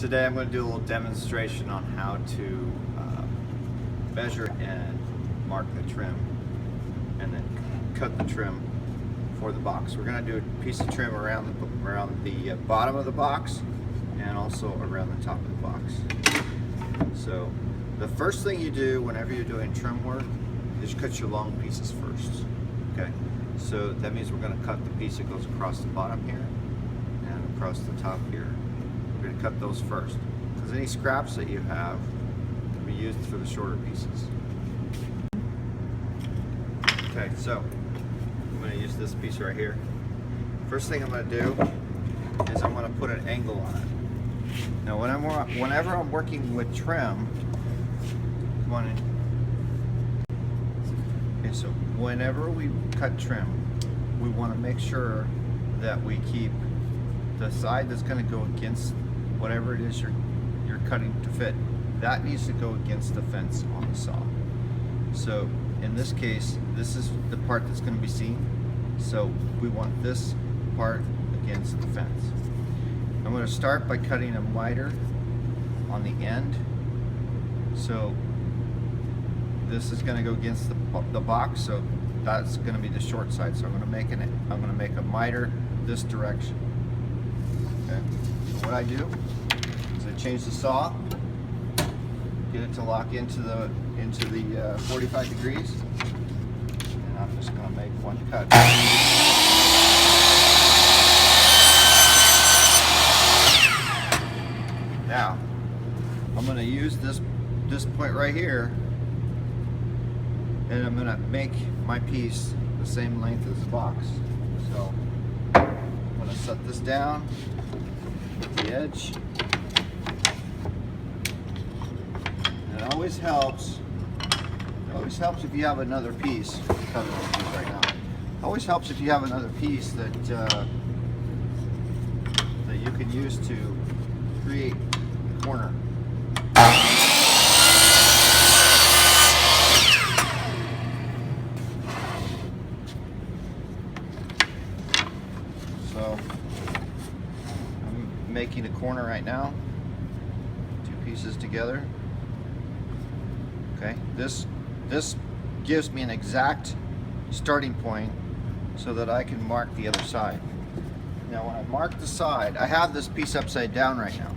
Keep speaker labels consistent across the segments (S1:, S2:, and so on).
S1: Today I'm going to do a little demonstration on how to measure and mark the trim and then cut the trim for the box. We're going to do a piece of trim around the bottom of the box and also around the top of the box. So the first thing you do whenever you're doing trim work is you cut your long pieces first. Okay, so that means we're going to cut the piece that goes across the bottom here and across the top here. We're going to cut those first because any scraps that you have can be used for the shorter pieces. Okay, so I'm going to use this piece right here. First thing I'm going to do is I'm going to put an angle on it. Now whenever I'm working with trim, okay, so whenever we cut trim, we want to make sure that we keep the side that's going to go against whatever it is you're cutting to fit. That needs to go against the fence on the saw. So in this case, this is the part that's going to be seen. So we want this part against the fence. I'm going to start by cutting a miter on the end. So this is going to go against the box, so that's going to be the short side. So I'm going to make a miter this direction. Okay. So what I do is I change the saw, get it to lock into the 45 degrees, and I'm just going to make one cut. Now I'm going to use this point right here, and I'm going to make my piece the same length as the box. So I'm going to set this down at the edge. And it always helps if you have another piece. Right now. It always helps if you have another piece that you can use to create a corner. So I'm making a corner right now, two pieces together. Okay, this gives me an exact starting point so that I can mark the other side. Now when I mark the side, I have this piece upside down right now,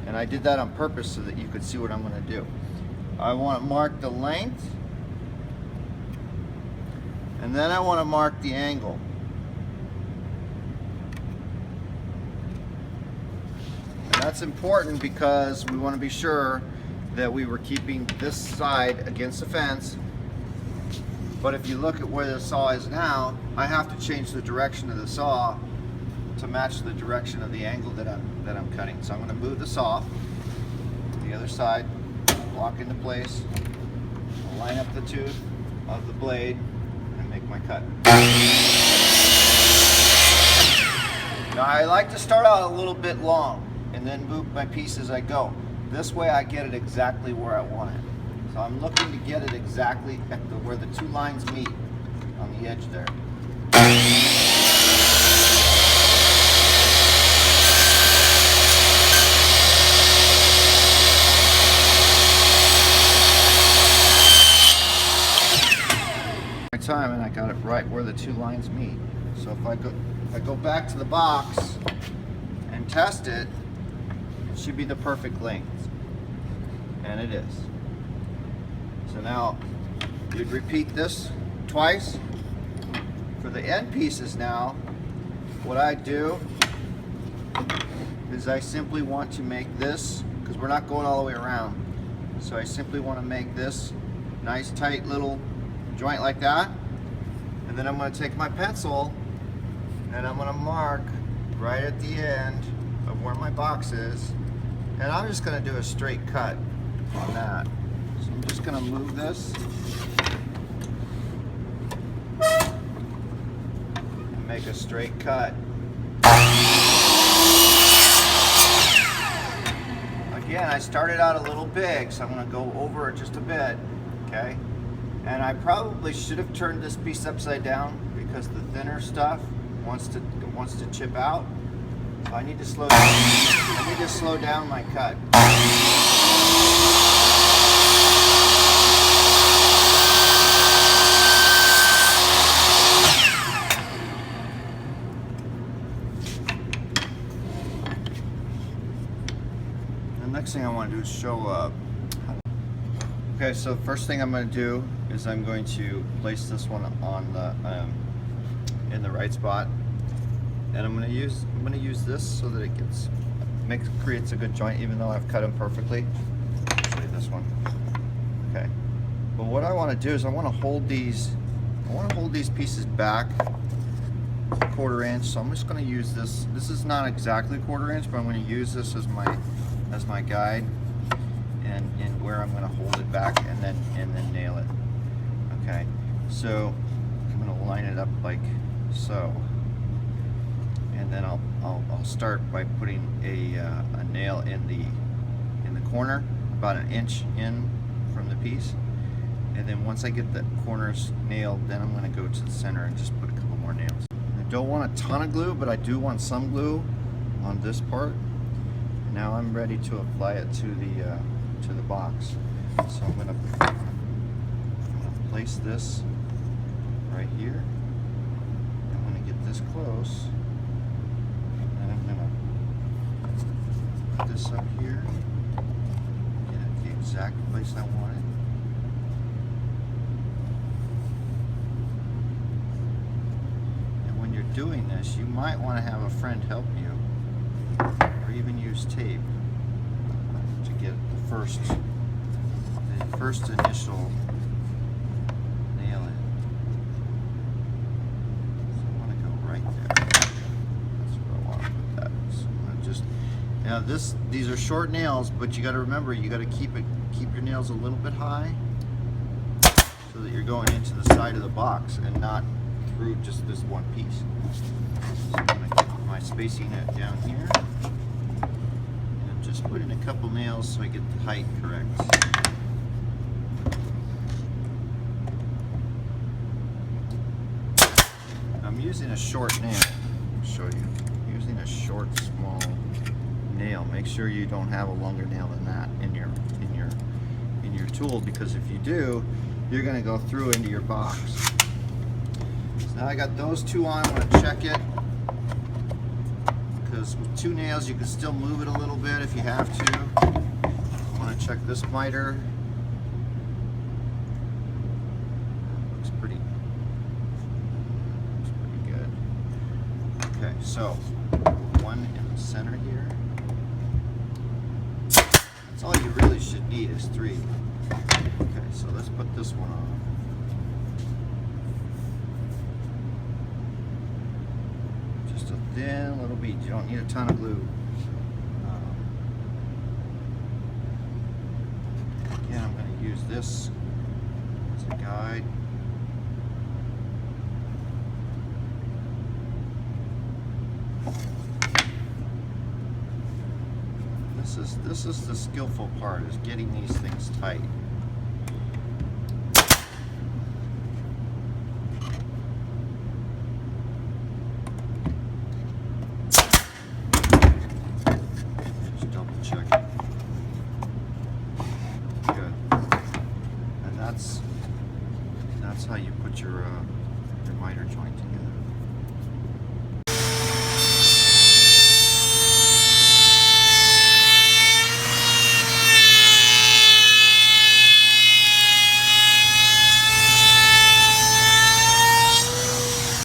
S1: and I did that on purpose so that you could see what I'm going to do. I want to mark the length, and then I want to mark the angle. And that's important because we want to be sure that we were keeping this side against the fence. But if you look at where the saw is now, I have to change the direction of the saw to match the direction of the angle that I'm cutting. So I'm going to move the saw to the other side, lock into place, line up the tooth of the blade, and make my cut. Now I like to start out a little bit long and then move my piece as I go. This way I get it exactly where I want it. So I'm looking to get it exactly at where the two lines meet on the edge there. My time, and I got it right where the two lines meet. So if I go back to the box and test it, it should be the perfect length. And it is. So now you'd repeat this twice. For the end pieces now, what I do is I simply want to make this, because we're not going all the way around, so I simply want to make this nice tight little joint like that, and then I'm going to take my pencil and I'm going to mark right at the end of where my box is, and I'm just going to do a straight cut on that. So I'm just going to move this and make a straight cut. Again, I started out a little big, so I'm going to go over it just a bit, okay? And I probably should have turned this piece upside down because the thinner stuff wants to chip out. So I need to slow slow down my cut. The next thing I want to do is show okay, so the first thing I'm going to do is I'm going to place this one on the in the right spot, and I'm going to use this so that it creates a good joint, even though I've cut them perfectly. I'll show you this one. Okay, but what I want to do is I want to hold these pieces back a 1/4 inch. So I'm just going to use this. This is not exactly 1/4 inch, but I'm going to use this as my guide, and where I'm going to hold it back and then nail it. Okay, so I'm going to line it up like so, and then I'll start by putting a nail in the corner, about 1 inch in from the piece, and then once I get the corners nailed, then I'm going to go to the center and just put a couple more nails. I don't want a ton of glue, but I do want some glue on this part. Now I'm ready to apply it to the box. So I'm gonna place this right here. I'm gonna get this close, and I'm gonna put this up here, get it the exact place I want it. And when you're doing this, you might want to have a friend help you, or even use tape to get the first initial nail in. So I want to go right there. That's where I want to put that. So I'm going to just, now these are short nails, but you got to remember, you got to keep your nails a little bit high so that you're going into the side of the box and not through just this one piece. So I'm going to get my spacing down here. Just put in a couple nails so I get the height correct. I'm using a short nail. I'll show you. I'm using a short, small nail. Make sure you don't have a longer nail than that in your tool, because if you do, you're going to go through into your box. So now I got those two on. I'm going to check it. Because with 2 nails you can still move it a little bit if you have to. I want to check this miter. Looks pretty good. Okay, so one in the center here. That's all you really should need is 3. Okay, so let's put this one on. Thin little bead. You don't need a ton of glue. Again, I'm going to use this as a guide. This is the skillful part, is getting these things tight. That's how you put your miter joint together.